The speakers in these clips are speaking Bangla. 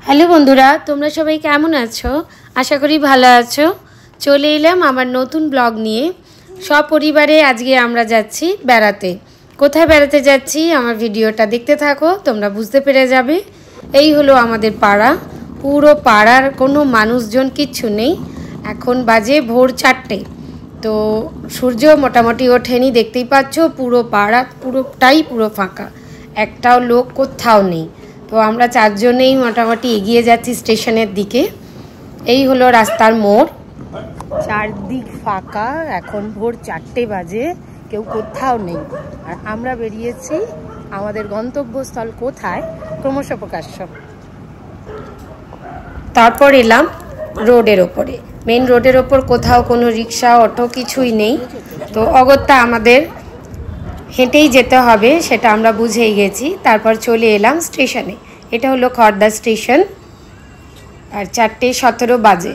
হ্যালো বন্ধুরা, তোমরা সবাই কেমন আছো? আশা করি ভালো আছো। চলে এলাম আমার নতুন ব্লগ নিয়ে। সপরিবারে আজকে আমরা যাচ্ছি বেড়াতে। কোথায় বেড়াতে যাচ্ছি আমার ভিডিওটা দেখতে থাকো, তোমরা বুঝতে পেরে যাবে। এই হলো আমাদের পাড়া। পুরো পাড়ার কোনো মানুষজন কিচ্ছু নেই। এখন বাজে ভোর 4টে। তো সূর্য মোটামুটি ওঠেনি, দেখতেই পাচ্ছ। পুরো পাড়া পুরোটাই ফাঁকা, একটাও লোক কোথাও নেই। তো আমরা চারজনেই মোটামুটি এগিয়ে যাচ্ছি স্টেশনের দিকে। এই হলো রাস্তার মোড়, চারদিক ফাঁকা। এখন ভোর 4টে বাজে, কেউ কোথাও নেই। আর আমরা বেরিয়েছি আমাদের গন্তব্যস্থল কোথায়, ক্রমশ প্রকাশ্য। তারপর এলাম রোডের ওপরে, মেন রোডের ওপর কোথাও কোনো রিক্সা অটো কিছুই নেই। তো অগত্যা আমাদের হেঁটেই যেতে হবে, সেটা আমরা বুঝেই গেছি। তারপর চলে এলাম স্টেশনে। এটা হলো খড়দা স্টেশন। আর 4:17 বাজে,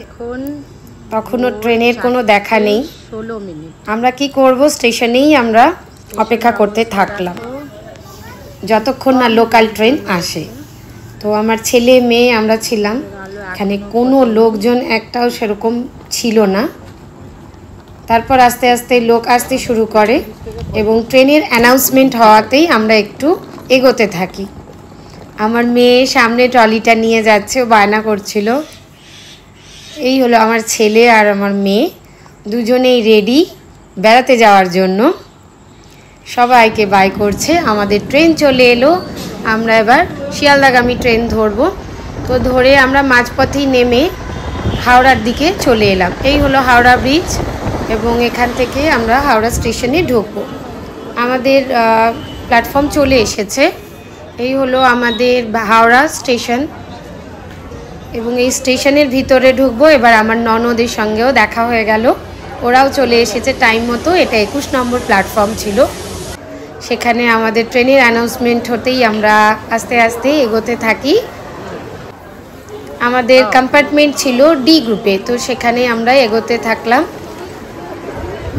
তখনও ট্রেনের কোনো দেখা নেই। 16 মিনিট আমরা কি করব, স্টেশনেই আমরা অপেক্ষা করতে থাকলাম যতক্ষণ না লোকাল ট্রেন আসে। তো আমার ছেলে মেয়ে আমরা ছিলাম, এখানে কোনো লোকজন একটাও সেরকম ছিল না। তারপর আস্তে আস্তে লোক আসতে শুরু করে এবং ট্রেনের অ্যানাউন্সমেন্ট হওয়াতেই আমরা একটু এগোতে থাকি। আমার মেয়ে সামনে ট্রলিটা নিয়ে যাচ্ছে, ও বায়না করছিল। এই হলো আমার ছেলে আর আমার মেয়ে, দুজনেই রেডি বেড়াতে যাওয়ার জন্য। সবাইকে বাই করছে। আমাদের ট্রেন চলে এলো, আমরা এবার শিয়ালদাগামী ট্রেন ধরবো। তো ধরে আমরা মাঝপথেই নেমে হাওড়ার দিকে চলে এলাম। এই হলো হাওড়া ব্রিজ এবং এখান থেকে আমরা হাওড়া স্টেশনে ঢুকবো। আমাদের প্ল্যাটফর্ম চলে এসেছে। এই হলো আমাদের হাওড়া স্টেশন এবং এই স্টেশনের ভিতরে ঢুকবো। এবার আমার ননদের সঙ্গেও দেখা হয়ে গেল, ওরাও চলে এসেছে টাইম মতো। এটা 21 নম্বর প্ল্যাটফর্ম ছিল। সেখানে আমাদের ট্রেনের অ্যানাউন্সমেন্ট হতেই আমরা আস্তে আস্তে এগোতে থাকি। আমাদের কম্পার্টমেন্ট ছিল ডি গ্রুপে, তো সেখানে আমরা এগোতে থাকলাম।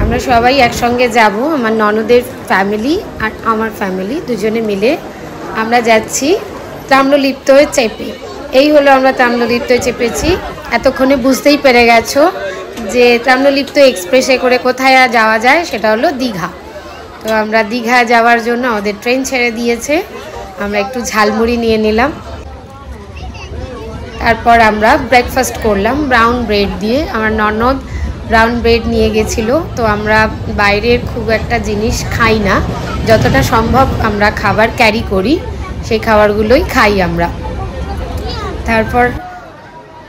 আমরা সবাই একসঙ্গে যাব, আমার ননদের ফ্যামিলি আর আমার ফ্যামিলি দুজনে মিলে আমরা যাচ্ছি তাম্রলিপ্তয়ে চেপে। এই হলো আমরা তাম্রলিপ্তয়ে চেপেছি। এতক্ষণে বুঝতেই পেরে গেছো যে তাম্রলিপ্ত এক্সপ্রেসে করে কোথায় যাওয়া যায়, সেটা হলো দীঘা। তো আমরা দীঘা যাওয়ার জন্য আমাদের ট্রেন ছেড়ে দিয়েছে। আমরা একটু ঝালমুড়ি নিয়ে নিলাম। তারপর আমরা ব্রেকফাস্ট করলাম ব্রাউন ব্রেড দিয়ে। আমার ননদ ব্রাউন ব্রেড নিয়ে গেছিলো। তো আমরা বাইরের খুব একটা জিনিস খাই না, যতটা সম্ভব আমরা খাবার ক্যারি করি, সেই খাবারগুলোই খাই আমরা। তারপর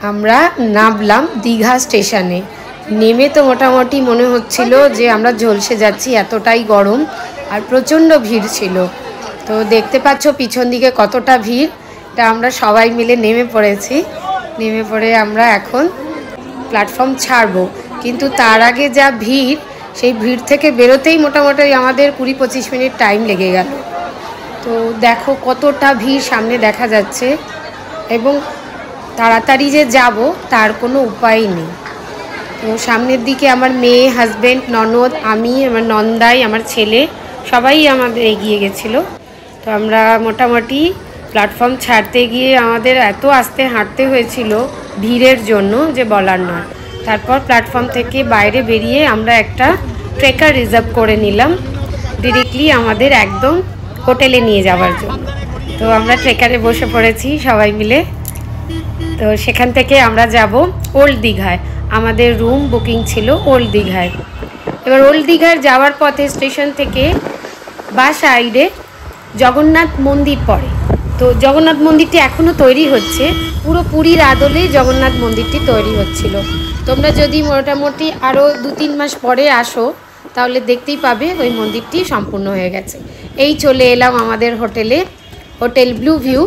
আমরা নামলাম দীঘা স্টেশনে। নেমে তো মোটামুটি মনে হচ্ছিল যে আমরা ঝলসে যাচ্ছি, এতটাই গরম আর প্রচণ্ড ভিড় ছিল। তো দেখতে পাচ্ছ পিছন দিকে কতটা ভিড়। তা আমরা সবাই মিলে নেমে পড়েছি। নেমে পড়ে আমরা এখন প্ল্যাটফর্ম ছাড়বো, কিন্তু তার আগে যা ভিড়, সেই ভিড় থেকে বেরোতেই মোটামুটি আমাদের 20-25 মিনিট টাইম লেগে গেল। তো দেখো কতটা ভিড় সামনে দেখা যাচ্ছে এবং তাড়াতাড়ি যে যাব তার কোনো উপায় নেই। তো সামনের দিকে আমার মেয়ে, হাজব্যান্ড, ননদ, আমি, আমার নন্দাই, আমার ছেলে সবাই আমাদের এগিয়ে গেছিলো। তো আমরা মোটামুটি প্ল্যাটফর্ম ছাড়তে গিয়ে আমাদের এত আস্তে হাঁটতে হয়েছিল ভিড়ের জন্য যে বলার নয়। তারপর প্ল্যাটফর্ম থেকে বাইরে বেরিয়ে আমরা একটা ট্রেকার রিজার্ভ করে নিলাম ডিরেক্টলি আমাদের একদম হোটেলে নিয়ে যাওয়ার জন্য। তো আমরা ট্রেকারে বসে পড়েছি সবাই মিলে। তো সেখান থেকে আমরা যাব ওল্ড দীঘায়। আমাদের রুম বুকিং ছিল ওল্ড দীঘায়। এবার ওল্ড দীঘায় যাওয়ার পথে স্টেশন থেকে বা সাইডে জগন্নাথ মন্দির পড়ে। তো জগন্নাথ মন্দিরটি এখনও তৈরি হচ্ছে, পুরো পুরীর আদলে জগন্নাথ মন্দিরটি তৈরি হচ্ছিল। তোমরা যদি মোটামুটি আরও 2-3 মাস পরে আসো তাহলে দেখতেই পাবে ওই মন্দিরটি সম্পূর্ণ হয়ে গেছে। এই চলে এলাম আমাদের হোটেলে, হোটেল ব্লু ভিউ,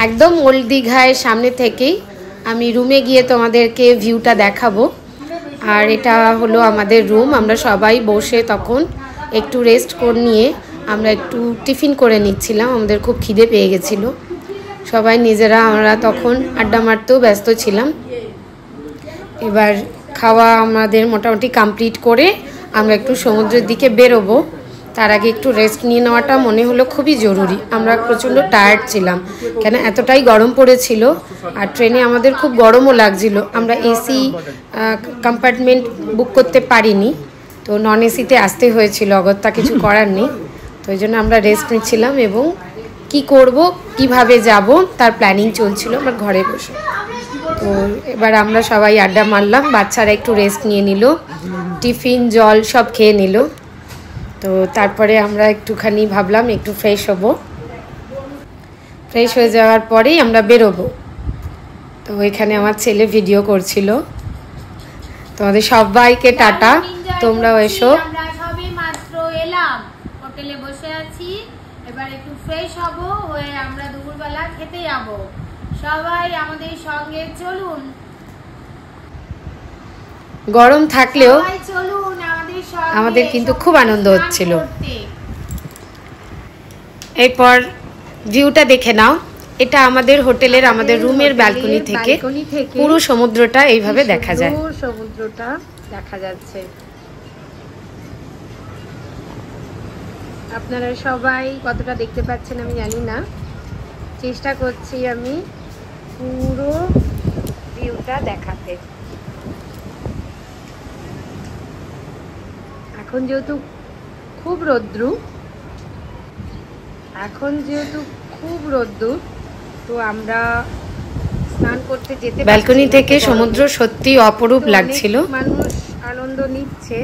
একদম ওল্ড দীঘায় সামনে থেকেই। আমি রুমে গিয়ে তোমাদেরকে ভিউটা দেখাবো। আর এটা হলো আমাদের রুম। আমরা সবাই বসে তখন একটু রেস্ট করে নিয়ে আমরা একটু টিফিন করে নিচ্ছিলাম, আমাদের খুব খিদে পেয়ে গেছিলো সবাই নিজেরা। আমরা তখন আড্ডা মারতেও ব্যস্ত ছিলাম। এবার খাওয়া আমাদের মোটামুটি কমপ্লিট করে আমরা একটু সমুদ্রের দিকে বেরোবো। তার আগে একটু রেস্ট নিয়ে নেওয়াটা মনে হলো খুবই জরুরি। আমরা প্রচণ্ড টায়ার্ড ছিলাম, কেন এতটাই গরম পড়েছিল, আর ট্রেনে আমাদের খুব গরমও লাগছিল। আমরা এসি কম্পার্টমেন্ট বুক করতে পারিনি, তো নন এসিতে আসতে হয়েছিল, অগত্যা কিছু করার নেই। তো ওই জন্য আমরা রেস্ট নিচ্ছিলাম এবং কি করব কিভাবে যাব তার প্ল্যানিং চলছিল আমার ঘরে বসে। তো এবার আমরা সবাই আড্ডা মারলাম, বাচ্চারা একটু রেস্ট নিয়ে নিল, টিফিন জল সব খেয়ে নিল। তো তারপরে আমরা একটুখানি ভাবলাম একটু ফ্রেশ হব, ফ্রেশ হয়ে যাওয়ার পরেই আমরা বেরোবো। তো এখানে আমার ছেলে ভিডিও করছিল। তোমাদের সবাইকে টাটা, তোমরাও এসো। আমরা সবে মাত্র এলাম, হোটেলে বসে আছি, এবার একটু ফ্রেশ হব, হয়ে আমরা দুপুরবেলা খেতে যাব। সবাই আমাদের সঙ্গে চলুন। গরম থাকলেও চলুন আমাদের কিন্তু খুব আনন্দ হচ্ছিল। এরপর ভিউটা দেখে নাও, এটা আমাদের হোটেলের আমাদের রুমের ব্যালকনি থেকে পুরো সমুদ্রটা এইভাবে দেখা যায়। সমুদ্রটা দেখা যাচ্ছে। আপনারা সবাই কতটা দেখতে পাচ্ছেন আমি জানি না, চেষ্টা করছি আমি পুরো ভিউটা দেখাতে। এখন যেহেতু খুব রোদ্দুর, তো আমরা স্নান করতে যেতে ব্যালকনি থেকে সমুদ্র সত্যি অপরূপ লাগছিল। মানুষ আনন্দ নিচ্ছে।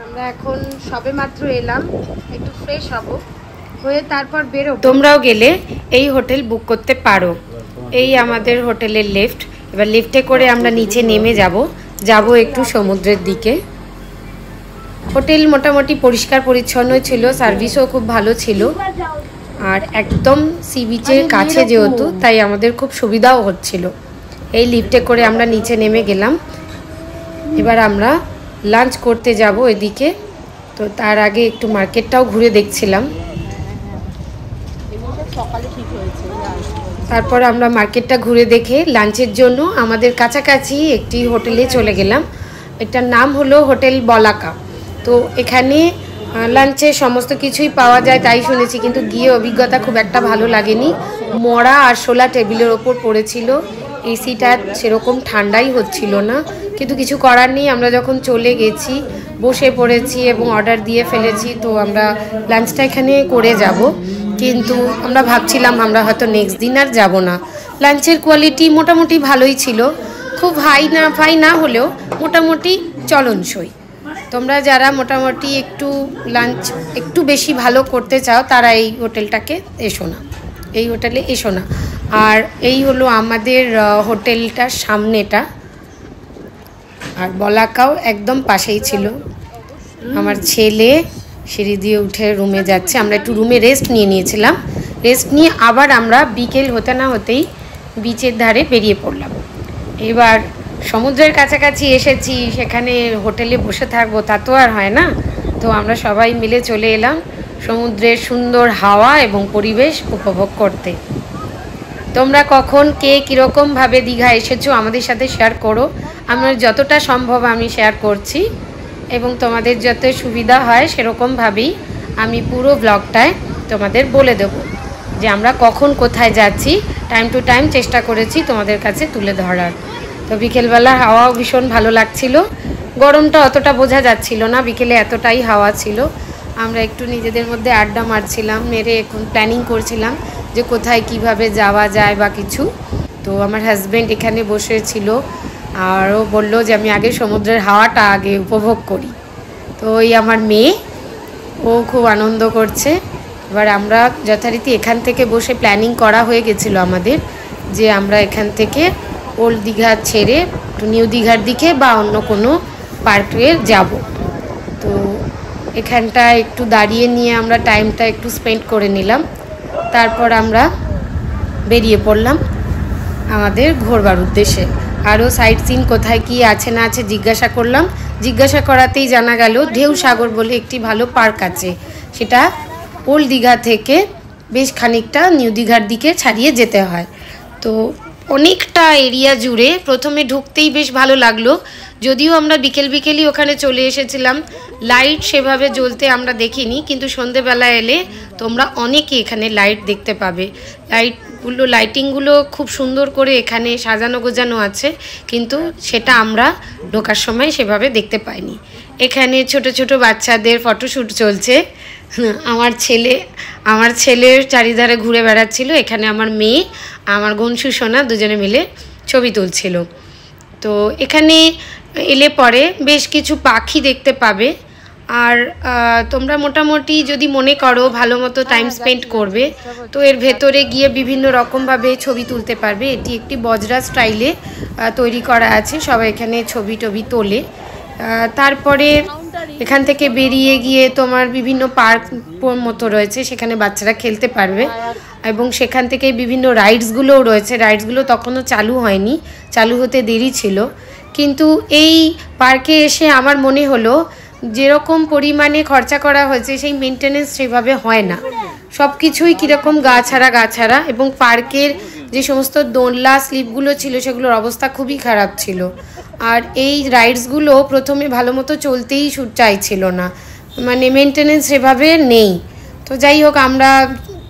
আমরা এখন সবে মাত্র এলাম, একটু ফ্রেশ হব, হয়ে তারপর বেরোবো। তোমরাও গেলে এই হোটেল বুক করতে পারো। এই আমাদের হোটেলের লিফট, এবার লিফটে করে আমরা নিচে নেমে যাব একটু সমুদ্রের দিকে। হোটেল মোটামুটি পরিষ্কার পরিচ্ছন্ন ছিল, সার্ভিসও খুব ভালো ছিল, আর একদম সি বিচের কাছে যেহেতু তাই আমাদের খুব সুবিধাও হচ্ছিল। এই লিফটে করে আমরা নিচে নেমে গেলাম। এবার আমরা লাঞ্চ করতে যাব এদিকে। তো তার আগে একটু মার্কেটটাও ঘুরে দেখছিলাম। তারপর আমরা মার্কেটটা ঘুরে দেখে লাঞ্চের জন্য আমাদের কাছাকাছি একটি হোটেলে চলে গেলাম। এটার নাম হলো হোটেল বলাকা। তো এখানে লাঞ্চে সমস্ত কিছুই পাওয়া যায় তাই শুনেছি, কিন্তু গিয়ে অভিজ্ঞতা খুব একটা ভালো লাগেনি। মরা আর শোলা টেবিলের ওপর পড়েছিল, এসিটা সেরকম ঠান্ডাই হচ্ছিল না, কিন্তু কিছু করার নেই। আমরা যখন চলে গেছি বসে পড়েছি এবং অর্ডার দিয়ে ফেলেছি, তো আমরা লাঞ্চটা এখানে করে যাব। কিন্তু আমরা ভাবছিলাম আমরা হয়তো নেক্সট দিন আর যাব না। লাঞ্চের কোয়ালিটি মোটামুটি ভালোই ছিল, খুব হাই না হলেও মোটামুটি চলনসই। তোমরা যারা মোটামুটি একটু লাঞ্চ একটু বেশি ভালো করতে চাও তারা এই হোটেলে এসো না। আর এই হলো আমাদের হোটেলটার সামনেটা, আর বলাকাও একদম পাশেই ছিল। আমার ছেলে সিঁড়ি দিয়ে উঠে রুমে যাচ্ছে, আমরা একটু রুমে রেস্ট নিয়েছিলাম। রেস্ট নিয়ে আবার আমরা বিকেল হতে না হতেই বিচের ধারে বেরিয়ে পড়লাম। এবার সমুদ্রের কাছাকাছি এসেছি, সেখানে হোটেলে বসে থাকবো তা তো আর হয় না। তো আমরা সবাই মিলে চলে এলাম সমুদ্রের সুন্দর হাওয়া এবং পরিবেশ উপভোগ করতে। তোমরা কখন কে কীরকমভাবে দীঘা এসেছো আমাদের সাথে শেয়ার করো। আমার যতটা সম্ভব আমি শেয়ার করছি, এবং তোমাদের যত সুবিধা হয় সেরকমভাবেই আমি পুরো ব্লগটায় তোমাদের বলে দেব যে আমরা কখন কোথায় যাচ্ছি। টাইম টু টাইম চেষ্টা করেছি তোমাদের কাছে তুলে ধরার। তো বিকেলবেলার হাওয়াও ভীষণ ভালো লাগছিল, গরমটা অতটা বোঝা যাচ্ছিল না, বিকেলে এতটাই হাওয়া ছিল। আমরা একটু নিজেদের মধ্যে আড্ডা মারছিলাম, মেরে এখন প্ল্যানিং করছিলাম যে কোথায় কিভাবে যাওয়া যায় বা কিছু। তো আমার হাজব্যান্ড এখানে বসেছিল, আরও বললো যে আমি আগে সমুদ্রের হাওয়াটা আগে উপভোগ করি। তো ওই আমার মেয়ে, ও খুব আনন্দ করছে। এবার আমরা যথারীতি এখান থেকে বসে প্ল্যানিং করা হয়ে গেছিলো আমাদের, যে আমরা এখান থেকে ওল্ড দীঘা ছেড়ে নিউ দীঘার দিকে বা অন্য কোনো পার্কে যাব। তো এখানটা একটু দাঁড়িয়ে নিয়ে আমরা টাইমটা একটু স্পেন্ড করে নিলাম। তারপর আমরা বেরিয়ে পড়লাম আমাদের ঘোরবার উদ্দেশ্যে। আরও সাইট সিন কোথায় কি আছে না আছে জিজ্ঞাসা করলাম। জিজ্ঞাসা করাতেই জানা গেল ঢেউ সাগর বলে একটি ভালো পার্ক আছে, সেটা ওল্ড দীঘা থেকে বেশ খানিকটা নিউ দীঘার দিকে ছাড়িয়ে যেতে হয়। তো অনেকটা এরিয়া জুড়ে প্রথমে ঢুকতেই বেশ ভালো লাগলো, যদিও আমরা বিকেলই ওখানে চলে এসেছিলাম, লাইট সেভাবে জ্বলতে আমরা দেখিনি, কিন্তু সন্ধেবেলা এলে তোমরা অনেকে এখানে লাইট দেখতে পাবে। লাইটিংগুলো খুব সুন্দর করে এখানে সাজানো গোজানো আছে, কিন্তু সেটা আমরা ঢোকার সময় সেভাবে দেখতে পাইনি। এখানে ছোট ছোট বাচ্চাদের ফটোশ্যুট চলছে। আমার ছেলের চারিধারে ঘুরে বেড়াচ্ছিল, এখানে আমার মেয়ে আমার গনশু সোনা দুজনে মিলে ছবি তুলছিল। তো এখানে এলে পরে বেশ কিছু পাখি দেখতে পাবে। আর তোমরা মোটামুটি যদি মনে করো ভালো মতো টাইম স্পেন্ড করবে, তো এর ভেতরে গিয়ে বিভিন্ন রকমভাবে ছবি তুলতে পারবে। এটি একটি বজরা স্টাইলে তৈরি করা আছে, সবাই এখানে ছবি তোলে। তারপরে এখান থেকে বেরিয়ে গিয়ে তোমার বিভিন্ন পার্ক মতো রয়েছে, সেখানে বাচ্চারা খেলতে পারবে। এবং সেখান থেকে বিভিন্ন রাইডসগুলোও রয়েছে। রাইডসগুলো তখনও চালু হয়নি, চালু হতে দেরি ছিল। কিন্তু এই পার্কে এসে আমার মনে হলো যেরকম পরিমাণে খরচা করা হয়েছে সেই মেনটেনেন্স সেভাবে হয় না। সব কিছুই কীরকম গা ছাড়া, এবং পার্কের যে সমস্ত দোলনা স্লিপগুলো ছিল সেগুলোর অবস্থা খুবই খারাপ ছিল। আর এই রাইডসগুলো প্রথমে ভালো মতো চলতেই চাইছিল না, মানে মেনটেনেন্স সেভাবে নেই। তো যাই হোক, আমরা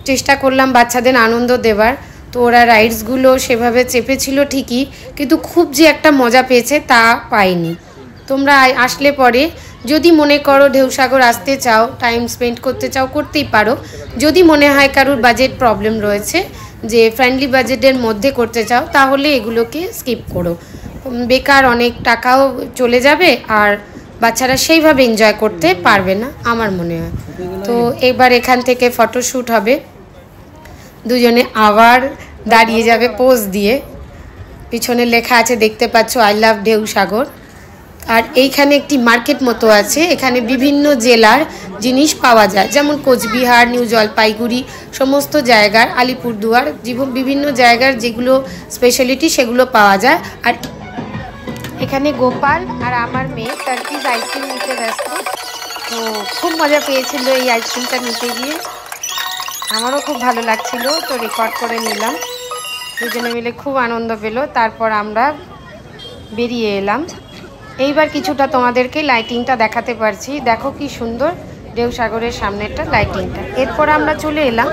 চেষ্টা করলাম বাচ্চাদের আনন্দ দেওয়ার। তো ওরা রাইডসগুলো সেভাবে চেপেছিল ঠিকই, কিন্তু খুব যে একটা মজা পেয়েছে তা পাইনি। তোমরা আসলে পরে যদি মনে করো ঢেউসাগর আসতে চাও, টাইম স্পেন্ড করতে চাও, করতেই পারো। যদি মনে হয় কারোর বাজেট প্রবলেম রয়েছে, যে ফ্রেন্ডলি বাজেটের মধ্যে করতে চাও, তাহলে এগুলোকে স্কিপ করো। বেকার অনেক টাকাও চলে যাবে, আর বাচ্চারা সেইভাবে এনজয় করতে পারবে না আমার মনে হয়। তো এবার এখান থেকে ফটোশ্যুট হবে, দুজনে আবার দাঁড়িয়ে যাবে পোজ দিয়ে। পিছনে লেখা আছে দেখতে পাচ্ছ, আই লাভ ঢেউসাগর। আর এইখানে একটি মার্কেট মতো আছে, এখানে বিভিন্ন জেলার জিনিস পাওয়া যায়, যেমন কোচবিহার, নিউ জলপাইগুড়ি, সমস্ত জায়গার, আলিপুরদুয়ার, বিভিন্ন জায়গার যেগুলো স্পেশালিটি সেগুলো পাওয়া যায়। আর এখানে গোপাল আর আমার মেয়ে টার্কিজ আইসক্রিম নিতে ব্যস্ত। তো খুব মজা পেয়েছিল এই আইসক্রিমটা নিতে গিয়ে, আমারও খুব ভালো লাগছিল। তো রেকর্ড করে নিলাম, দুজনে মিলে খুব আনন্দ পেল। তারপর আমরা বেরিয়ে এলাম। এইবার কিছুটা তোমাদেরকে লাইটিংটা দেখাতে পারছি, দেখো কি সুন্দর ঢেউসাগরের সামনেরটা লাইটিংটা। এরপর আমরা চলে এলাম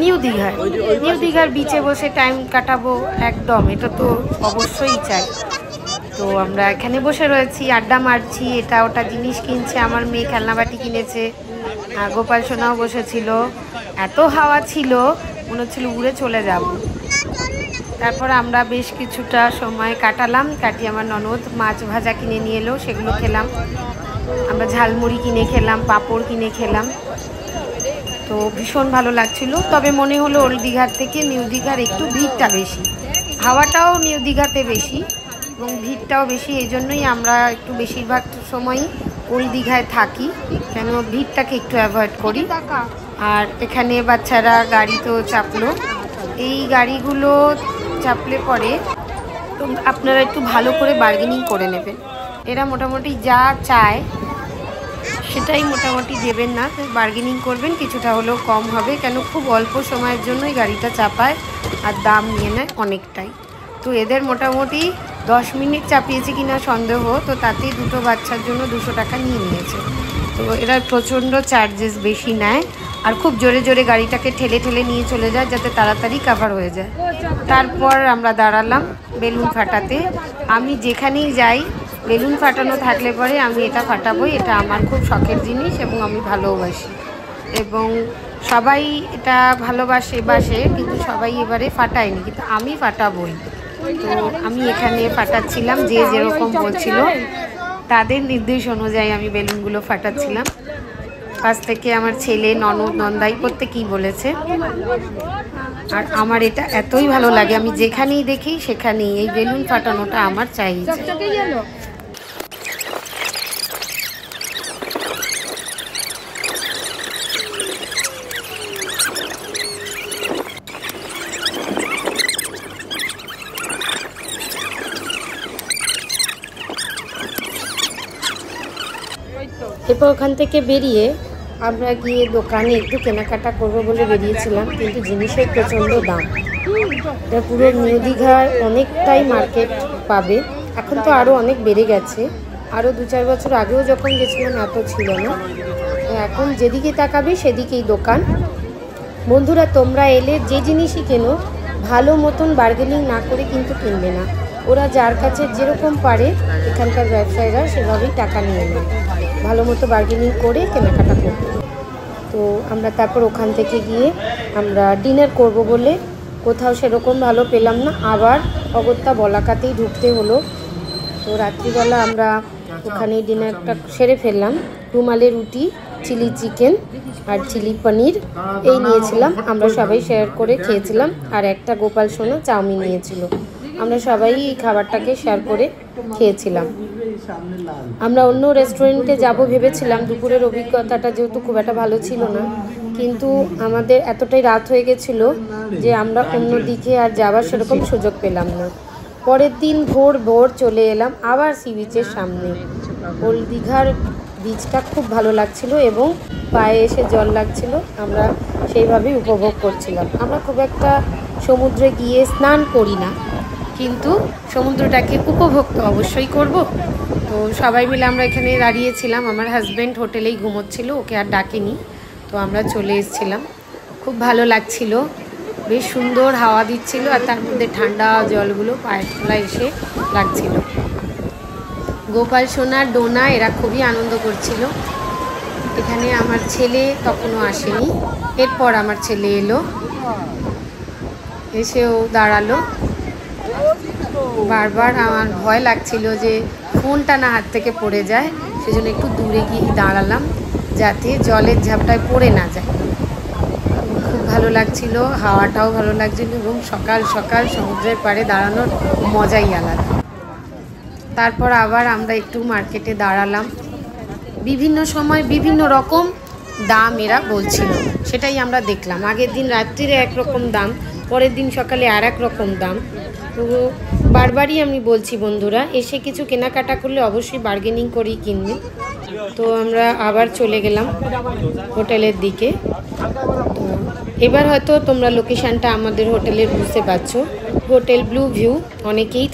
নিউ দীঘার বিচে বসে টাইম কাটাবো একদম, এটা তো অবশ্যই চাই। তো আমরা এখানে বসে রয়েছি, আড্ডা মারছি, এটা ওটা জিনিস কিনছে। আমার মেয়ে খেলনাবাটি কিনেছে, গোপাল সোনাও বসেছিল। এত হাওয়া ছিল, মনে হচ্ছিল উড়ে চলে যাব। তারপর আমরা বেশ কিছুটা সময় কাটিয়ে আমার ননদ মাছ ভাজা কিনে নিয়ে এলো, সেগুলো খেলাম। আমরা ঝালমুড়ি কিনে খেলাম, পাঁপড় কিনে খেলাম। তো ভীষণ ভালো লাগছিল। তবে মনে হলো ওল্ড দীঘার থেকে নিউ দীঘার একটু ভিড়টা বেশি, হাওয়াটাও নিউ দীঘাতে বেশি এবং ভিড়টাও বেশি। এই জন্যই আমরা একটু বেশিরভাগ সময়ই ওল্ড দীঘায় থাকি, কেন ভিড়টাকে একটু অ্যাভয়েড করি। আর এখানে বাচ্চারা গাড়ি তো চাপলো, এই গাড়িগুলো চাপলে পরে তো আপনারা একটু ভালো করে বার্গেনিং করে নেবেন। এরা মোটামুটি যা চায় সেটাই মোটামুটি দেবেন না, তো বার্গেনিং করবেন, কিছুটা হলেও কম হবে। কেন খুব অল্প সময়ের জন্যই গাড়িটা চাপায় আর দাম নিয়ে নেয় অনেকটাই। তো এদের মোটামুটি 10 মিনিট চাপিয়েছে কিনা সন্দেহ, তো তাতেই দুটো বাচ্চার জন্য 200 টাকা নিয়ে নিয়েছে। তো এরা প্রচণ্ড চার্জেস বেশি নেয়, আর খুব জোরে জোরে গাড়িটাকে ঠেলে নিয়ে চলে যায় যাতে তাড়াতাড়ি কাভার হয়ে যায়। তারপর আমরা দাঁড়ালাম বেলুন ফাটাতে। আমি যেখানেই যাই বেলুন ফাটানো থাকলে পরে আমি এটা ফাটাবোই, এটা আমার খুব শখের জিনিস এবং আমি ভালোবাসি। এবং সবাই এটা বাসে, কিন্তু সবাই এবারে ফাটায়নি, কিন্তু আমি ফাটাবোই। তো আমি এখানে ফাটাচ্ছিলাম, যে যেরকম বলছিল তাদের নির্দেশ অনুযায়ী আমি বেলুনগুলো ফাটাচ্ছিলাম। পাশ থেকে আমার ছেলে, ননদ, নন্দাই প্রত্যেকেই বলেছে। আর আমার এটা এতই ভালো লাগে, আমি যেখানেই দেখি সেখানেই এই বেলুন ফাটানোটা আমার চাই। এরপর ওখান থেকে বেরিয়ে আমরা গিয়ে দোকানে একটু কেনাকাটা করবো বলে বেরিয়েছিলাম, কিন্তু জিনিসের প্রচণ্ড দাম। এটা পুরো নিউ দীঘার অনেকটাই মার্কেট পাবে, এখন তো আরও অনেক বেড়ে গেছে, আরও 2-4 বছর আগেও যখন গেছিলাম এত ছিল না। এখন যেদিকে তাকাবে সেদিকেই দোকান। বন্ধুরা, তোমরা এলে যে জিনিসই কেনো ভালো মতন বার্গেনিং না করে কিন্তু কিনবে না। ওরা যার কাছে যেরকম পারে এখানকার ব্যবসায়ীরা সেভাবেই টাকা নিয়ে নেয়, ভালো মতো বার্গেনিং করে কেনাকাটা করবে। তো আমরা তারপর ওখান থেকে গিয়ে আমরা ডিনার করব বলে কোথাও সেরকম ভালো পেলাম না, আবার অগত্যা বলাকাতেই ঢুকতে হলো। তো রাত্রিবেলা আমরা ওখানেই ডিনারটা সেরে ফেললাম। রুমালি রুটি, চিলি চিকেন আর চিলি পনির এই নিয়েছিলাম, আমরা সবাই শেয়ার করে খেয়েছিলাম। আর একটা গোপাল সোনা চাউমিন নিয়েছিল, আমরা সবাই এই খাবারটাকে শেয়ার করে খেয়েছিলাম। আমরা অন্য রেস্টুরেন্টে যাব ভেবেছিলাম, দুপুরের অভিজ্ঞতাটা যেহেতু খুব একটা ভালো ছিল না, কিন্তু আমাদের এতটাই রাত হয়ে গেছিলো যে আমরা অন্য দিকে আর যাওয়ার সেরকম সুযোগ পেলাম না। পরের দিন ভোর চলে এলাম আবার সি বিচের সামনে। ওল্ড দীঘার বিচটা খুব ভালো লাগছিল এবং পায়ে এসে জল লাগছিল, আমরা সেইভাবেই উপভোগ করছিলাম। আমরা খুব একটা সমুদ্রে গিয়ে স্নান করি না, কিন্তু সমুদ্রটাকে উপভোগ তো অবশ্যই করব। তো সবাই মিলে আমরা এখানে দাঁড়িয়েছিলাম। আমার হাজব্যান্ড হোটেলেই ঘুমোচ্ছিল, ওকে আর ডাকেনি, তো আমরা চলে এসেছিলাম। খুব ভালো লাগছিল, বেশ সুন্দর হাওয়া দিচ্ছিল আর তার মধ্যে ঠান্ডা জলগুলো পায়ের তলায় এসে লাগছিল। গোপাল সোনা, ডোনা এরা খুবই আনন্দ করছিল। এখানে আমার ছেলে তখনও আসেনি, এরপর আমার ছেলে এলো, এসেও দাঁড়ালো। বারবার আমার ভয় লাগছিল যে ফোনটা না হাত থেকে পড়ে যায়, সেজন্য একটু দূরে গিয়ে দাঁড়ালাম যাতে জলের ঝাপটায় পড়ে না যায়। খুব ভালো লাগছিল, হাওয়াটাও ভালো লাগছিল এবং সকাল সকাল সমুদ্রের পাড়ে দাঁড়ানোর মজাই আলাদা। তারপর আবার আমরা একটু মার্কেটে দাঁড়ালাম। বিভিন্ন সময় বিভিন্ন রকম দাম এরা বলছিল, সেটাই আমরা দেখলাম। আগের দিন রাত্রিরে একরকম দাম, পরের দিন সকালে আর এক রকম দাম। তো বারবারই আমি বলছি বন্ধুরা, এসে কিছু কেনাকাটা করলে অবশ্যই বার্গেনিং করেই কিনবে। তো আমরা আবার চলে গেলাম হোটেলের দিকে। তো এবার হয়তো তোমরা লোকেশানটা আমাদের হোটেলের বুঝতে পারছো, হোটেল ব্লু ভিউ, অনেকেই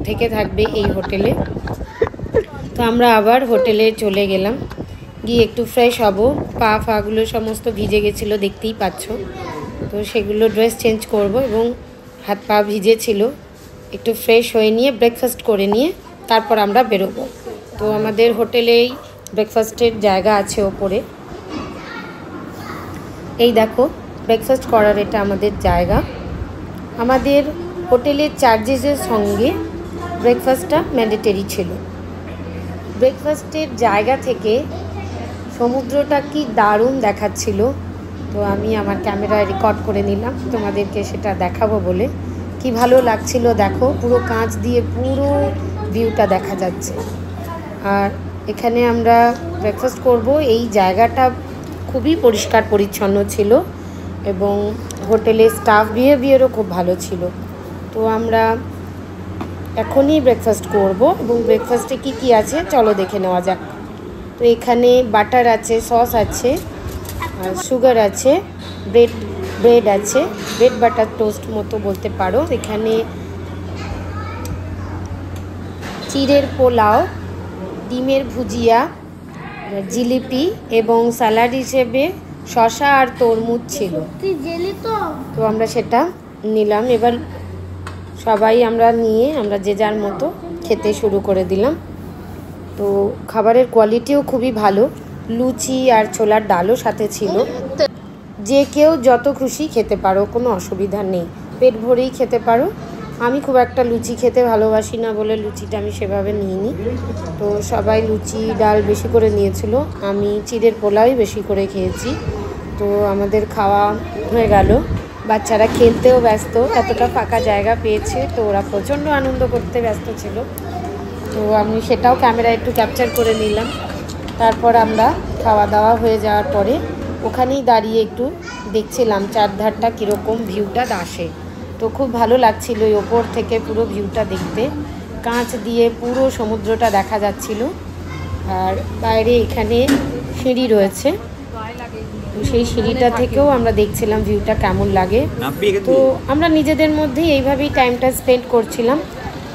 থেকে থাকবে এই হোটেলে। তো আমরা আবার হোটেলে চলে গেলাম, গিয়ে একটু ফ্রেশ হব। ফাগুলো সমস্ত ভিজে গেছিলো, দেখতেই পাচ্ছ। তো সেগুলো ড্রেস চেঞ্জ করব এবং হাত পা ভিজে ছিল, একটু ফ্রেশ হয়ে নিয়ে ব্রেকফাস্ট করে নিয়ে তারপর আমরা বেরোবো। তো আমাদের হোটেলেই ব্রেকফাস্টের জায়গা আছে ওপরে, এই দেখো ব্রেকফাস্ট করার এটা আমাদের জায়গা। আমাদের হোটেলের চার্জেসের সঙ্গে ব্রেকফাস্টটা ম্যান্ডেটরি ছিল। ব্রেকফাস্টের জায়গা থেকে সমুদ্রটা কি দারুণ দেখাচ্ছিল। তো আমি আমার ক্যামেরায় রেকর্ড করে নিলাম তোমাদেরকে সেটা দেখাবো বলে। কি ভালো লাগছিল দেখো, পুরো কাঁচ দিয়ে পুরো ভিউটা দেখা যাচ্ছে। আর এখানে আমরা ব্রেকফাস্ট করব, এই জায়গাটা খুবই পরিষ্কার পরিচ্ছন্ন ছিল এবং হোটেলের স্টাফ বিহেভিয়ারও খুব ভালো ছিল। তো আমরা এখনই ব্রেকফাস্ট করব এবং ব্রেকফাস্টে কি কি আছে চলো দেখে নেওয়া যাক। তো এখানে বাটার আছে, সস আছে, আর সুগার আছে, ব্রেড আছে, ব্রেড বাটার টোস্ট মতো বলতে পারো। এখানে চিড়ের পোলাও, ডিমের ভুজিয়া, জিলিপি এবং স্যালাড হিসেবে শসা আর তরমুজ ছিল। তো আমরা সেটা নিলাম। এবার সবাই আমরা নিয়ে আমরা যে যার মতো খেতে শুরু করে দিলাম। তো খাবারের কোয়ালিটিও খুবই ভালো, লুচি আর ছোলার ডালও সাথে ছিল। যে কেউ যত খুশি খেতে পারো, কোনো অসুবিধা নেই, পেট ভরেই খেতে পারো। আমি খুব একটা লুচি খেতে ভালোবাসি না বলে লুচিটা আমি সেভাবে নিইনি। তো সবাই লুচি ডাল বেশি করে নিয়েছিল, আমি চিড়ের পোলাওই বেশি করে খেয়েছি। তো আমাদের খাওয়া হয়ে গেল, বাচ্চারা খেলতেও ব্যস্ত, এতটা ফাঁকা জায়গা পেয়েছে তো ওরা প্রচণ্ড আনন্দ করতে ব্যস্ত ছিল। তো আমি সেটাও ক্যামেরায় একটু ক্যাপচার করে নিলাম। তারপর আমরা খাওয়া দাওয়া হয়ে যাওয়ার পরে ওখানেই দাঁড়িয়ে একটু দেখছিলাম চারধারটা কীরকম ভিউটা আসে। তো খুব ভালো লাগছিল ওই ওপর থেকে পুরো ভিউটা দেখতে, কাঁচ দিয়ে পুরো সমুদ্রটা দেখা যাচ্ছিল। আর বাইরে এখানে সিঁড়ি রয়েছে, তো সেই সিঁড়িটা থেকেও আমরা দেখছিলাম ভিউটা কেমন লাগে। তো আমরা নিজেদের মধ্যেই এইভাবেই টাইমটা স্পেন্ড করছিলাম।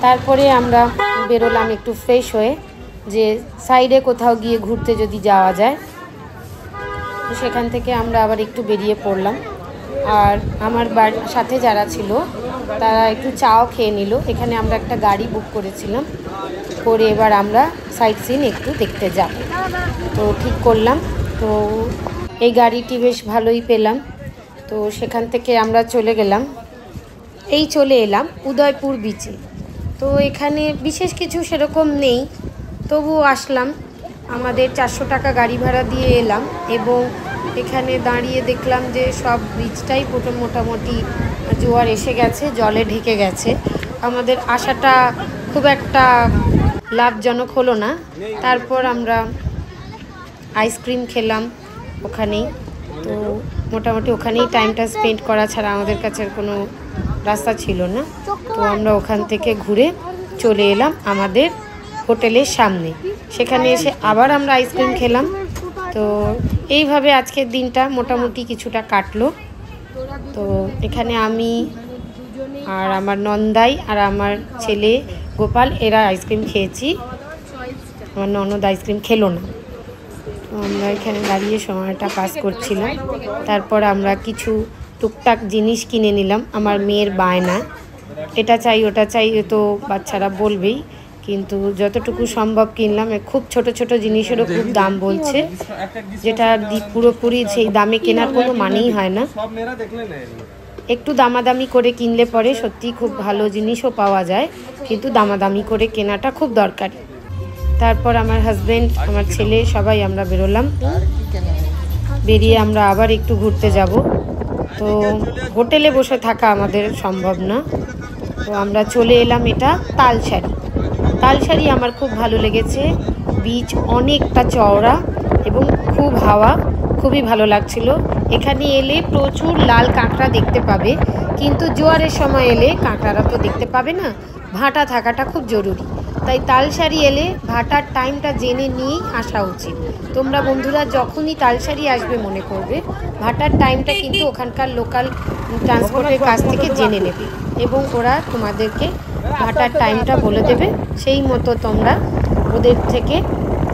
তারপরে আমরা বেরোলাম একটু ফ্রেশ হয়ে, যে সাইডে কোথাও গিয়ে ঘুরতে যদি যাওয়া যায়। তো সেখান থেকে আমরা আবার একটু বেরিয়ে পড়লাম। আর আমার সাথে যারা ছিল তারা একটু চাও খেয়ে নিল। এখানে আমরা একটা গাড়ি বুক করেছিলাম, করে এবার আমরা সাইট সিন একটু দেখতে যাব। তো ঠিক করলাম, তো এই গাড়িটি বেশ ভালোই পেলাম। তো সেখান থেকে আমরা চলে এলাম উদয়পুর বিচে। তো এখানে বিশেষ কিছু সেরকম নেই, তবুও আসলাম। আমাদের 400 টাকা গাড়ি ভাড়া দিয়ে এলাম এবং এখানে দাঁড়িয়ে দেখলাম যে সব বিচটাই মোটামুটি জোয়ার এসে গেছে, জলে ঢেকে গেছে। আমাদের আসাটা খুব একটা লাভজনক হলো না। তারপর আমরা আইসক্রিম খেলাম ওখানেই। তো মোটামুটি ওখানেই টাইমটা স্পেন্ড করা ছাড়া আমাদের কাছে আর কোনো রাস্তা ছিল না। তো আমরা ওখান থেকে ঘুরে চলে এলাম আমাদের হোটেলের সামনে। সেখানে এসে আবার আমরা আইসক্রিম খেলাম। তো এইভাবে আজকের দিনটা মোটামুটি কিছুটা কাটলো। তো এখানে আমি আর আমার নন্দাই আর আমার ছেলে গোপাল এরা আইসক্রিম খেয়েছি, আমার ননদ আইসক্রিম খেলো না। তো আমরা এখানে দাঁড়িয়ে সময়টা পাস করছিলাম। তারপর আমরা কিছু টুকটাক জিনিস কিনে নিলাম। আমার মেয়ের বায়না, এটা চাই ওটা চাই, তো বাচ্চারা বলবেই, কিন্তু যতটুকু সম্ভব কিনলাম। খুব ছোট ছোট জিনিসেরও খুব দাম বলছে, যেটা পুরোপুরি সেই দামে কেনার কোনো মানেই হয় না। একটু দামাদামি করে কিনলে পরে সত্যি খুব ভালো জিনিসও পাওয়া যায়, কিন্তু দামাদামি করে কেনাটা খুব দরকারি। তারপর আমার হাজব্যান্ড, আমার ছেলে সবাই আমরা বেরোলাম। বেরিয়ে আমরা আবার একটু ঘুরতে যাব। তো হোটেলে বসে থাকা আমাদের সম্ভব না। তো আমরা চলে এলাম এটা তালসারি। আমার খুব ভালো লেগেছে। বিচ অনেকটা চওড়া এবং খুব হাওয়া, খুবই ভালো লাগছিল। এখানে এলে প্রচুর লাল কাঁকড়া দেখতে পাবে, কিন্তু জোয়ারের সময় এলে কাঁকড়ারা তো দেখতে পাবে না। ভাটা থাকাটা খুব জরুরি, তাই তালসারি এলে ভাটার টাইমটা জেনে নিয়েই আসা উচিত। তোমরা বন্ধুরা যখনই তালসারি আসবে মনে করবে ভাটার টাইমটা কিন্তু ওখানকার লোকাল ট্রান্সপোর্টের কাছ থেকে জেনে নেবে এবং ওরা তোমাদেরকে ভাটার টাইমটা বলে দেবে। সেই মতো তোমরা ওদের থেকে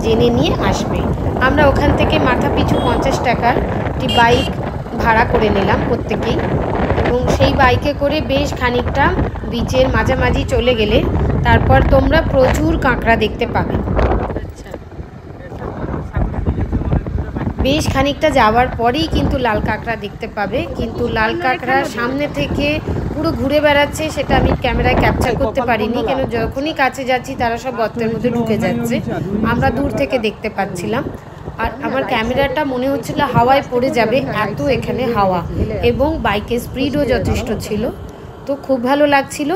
জেনে নিয়ে আসবে। আমরা ওখান থেকে মাথা পিছু 50 টাকার একটি বাইক ভাড়া করে নিলাম প্রত্যেকেই, এবং সেই বাইকে করে বেশ খানিকটা বিচের মাঝামাঝি চলে গেলে তারপর তোমরা প্রচুর কাঁকড়া দেখতে পাবে। বেশ খানিকটা যাওয়ার পরেই কিন্তু লাল কাঁকড়া দেখতে পাবে, কিন্তু লাল কাঁকড়ার সামনে থেকে পুরো ঘুরে বেড়াচ্ছে, সেটা আমি ক্যামেরায় ক্যাপচার করতে পারিনি, কেন যখনই কাছে যাচ্ছি তারা সব গর্তের মধ্যে ঢুকে যাচ্ছে। আমরা দূর থেকে দেখতে পাচ্ছিলাম, আর আমার ক্যামেরাটা মনে হচ্ছিল হাওয়ায় পড়ে যাবে, এত এখানে হাওয়া, এবং বাইকের স্পিডও যথেষ্ট ছিল। তো খুব ভালো লাগছিল।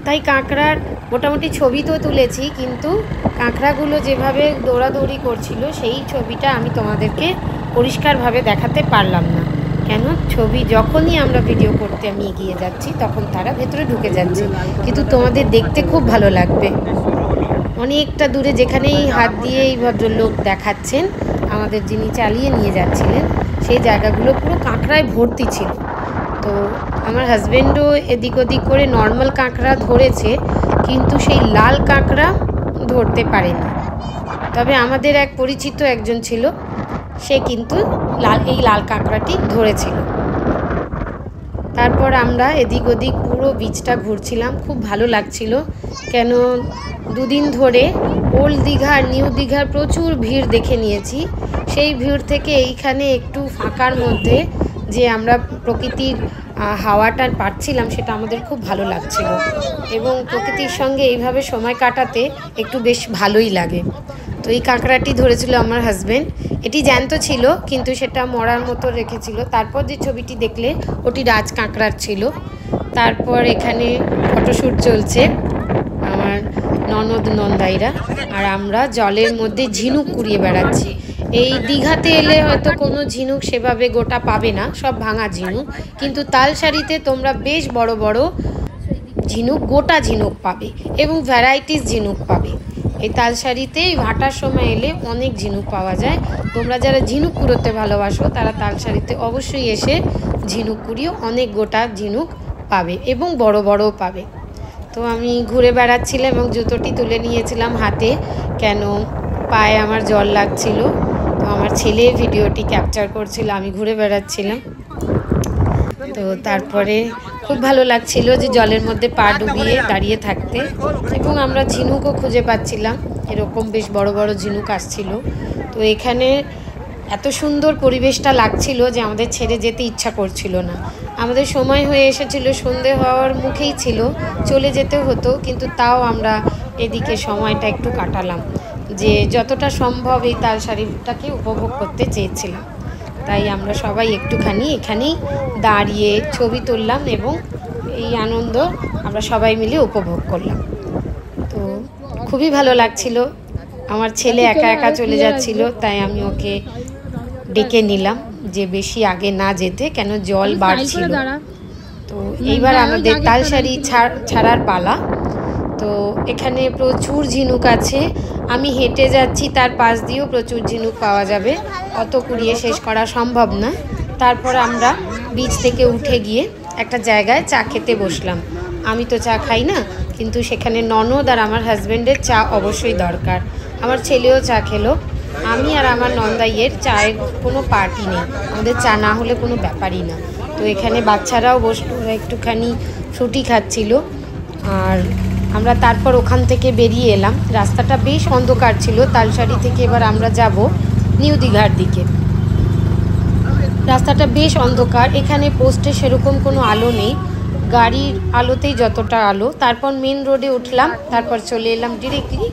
তাই কাঁকড়ার মোটামুটি ছবি তো তুলেছি, কিন্তু কাঁকড়াগুলো যেভাবে দৌড়াদৌড়ি করছিল সেই ছবিটা আমি তোমাদেরকে পরিষ্কারভাবে দেখাতে পারলাম না, কেন ছবি যখনই আমরা ভিডিও করতে আমি এগিয়ে যাচ্ছি তখন তারা ভেতরে ঢুকে যাচ্ছে, কিন্তু তোমাদের দেখতে খুব ভালো লাগবে। অনেকটা দূরে যেখানেই হাত দিয়ে এই ভদ্রলোক দেখাচ্ছেন, আমাদের যিনি চালিয়ে নিয়ে যাচ্ছিলেন, সেই জায়গাগুলো পুরো কাঁকড়ায় ভর্তি ছিল। তো আমার হাজব্যান্ডও এদিক ওদিক করে নর্মাল কাঁকড়া ধরেছে, কিন্তু সেই লাল কাঁকড়া ধরতে পারেনি। তবে আমাদের এক পরিচিত একজন ছিল, সে কিন্তু এই লাল কাঁকড়াটি ধরেছিল। তারপর আমরা এদিক ওদিক পুরো বিচটা ঘুরছিলাম, খুব ভালো লাগছিল, কেন দুদিন ধরে ওল্ড দীঘা আর নিউ দীঘার প্রচুর ভিড় দেখে নিয়েছি। সেই ভিড় থেকে এইখানে একটু ফাঁকার মধ্যে যে আমরা প্রকৃতির হাওয়াটা পাচ্ছিলাম, সেটা আমাদের খুব ভালো লাগছিল, এবং প্রকৃতির সঙ্গে এইভাবে সময় কাটাতে একটু বেশ ভালোই লাগে। তো এই কাঁকড়াটি ধরেছিল আমার হাজব্যান্ড, এটি জ্যান্ত ছিল কিন্তু সেটা মরার মতো রেখেছিল। তারপর যে ছবিটি দেখলে ওটি রাজ কাঁকড়ার ছিল। তারপর এখানে ফটোশ্যুট চলছে আমার ননদ নন্দাইরা, আর আমরা জলের মধ্যে ঝিনুক কুড়িয়ে বেড়াচ্ছি। এই দীঘাতে এলে হয়তো কোনো ঝিনুক সেভাবে গোটা পাবে না, সব ভাঙা ঝিনুক, কিন্তু তালসারিতে তোমরা বেশ বড় বড় ঝিনুক, গোটা ঝিনুক পাবে এবং ভ্যারাইটিস ঝিনুক পাবে। এই তালসারিতে এই ভাটার সময় এলে অনেক ঝিনুক পাওয়া যায়। তোমরা যারা ঝিনুক কুড়োতে ভালোবাসো তারা তালসারিতে অবশ্যই এসে ঝিনুক কুড়িয়ে অনেক গোটা ঝিনুক পাবে এবং বড় বড়ও পাবে। তো আমি ঘুরে বেড়াচ্ছিলাম এবং জুতোটি তুলে নিয়েছিলাম হাতে, কেন পায়ে আমার জল লাগছিল। তো আমার ছেলে ভিডিওটি ক্যাপচার করছিল, আমি ঘুরে বেড়াচ্ছিলাম। তো তারপরে খুব ভালো লাগছিল যে জলের মধ্যে পা ডুবিয়ে দাঁড়িয়ে থাকতে, এবং আমরা ঝিনুকও খুঁজে পাচ্ছিলাম, এরকম বেশ বড় বড় ঝিনুক আসছিল। তো এখানে এত সুন্দর পরিবেশটা লাগছিল যে আমাদের ছেড়ে যেতে ইচ্ছা করছিল না। আমাদের সময় হয়ে এসেছিল, সন্ধে হওয়ার মুখেই ছিল, চলে যেতে হতো, কিন্তু তাও আমরা এদিকে সময়টা একটু কাটালাম, যে যতটা সম্ভব এই তালসারিটাকে উপভোগ করতে চেয়েছিলাম। তাই আমরা সবাই একটুখানি এখানেই দাঁড়িয়ে ছবি তুললাম এবং এই আনন্দ আমরা সবাই মিলে উপভোগ করলাম। তো খুবই ভালো লাগছিল। আমার ছেলে একা একা চলে যাচ্ছিল, তাই আমি ওকে ডেকে নিলাম যে বেশি আগে না যেতে, কেন জল বাড়ছিল। তো এইবার আমাদের তালসারি ছাড়ার পালা। তো এখানে প্রচুর ঝিনুক আছে, আমি হেঁটে যাচ্ছি, তার পাশ দিয়েও প্রচুর ঝিনুক পাওয়া যাবে, অত কুড়িয়ে শেষ করা সম্ভব না। তারপর আমরা বিচ থেকে উঠে গিয়ে একটা জায়গায় চা খেতে বসলাম। আমি তো চা খাই না, কিন্তু সেখানে ননদ আর আমার হাজব্যান্ডের চা অবশ্যই দরকার। আমার ছেলেও চা খেলো। আমি আর আমার নন্দাইয়ের চায়ের কোনো পার্টি নেই, আমাদের চা না হলে কোনো ব্যাপারই না। তো এখানে বাচ্চারাও বসলো, ওরা একটুখানি ফ্রুটি খাচ্ছিল। আর আমরা তারপর ওখান থেকে বেরিয়ে এলাম। রাস্তাটা বেশ অন্ধকার ছিল। তালসারি থেকে এবার আমরা যাব নিউ দীঘার দিকে। রাস্তাটা বেশ অন্ধকার, এখানে পোস্টে সেরকম কোনো আলো নেই, গাড়ির আলোতেই যতটা আলো। তারপর মেন রোডে উঠলাম, তারপর চলে এলাম directly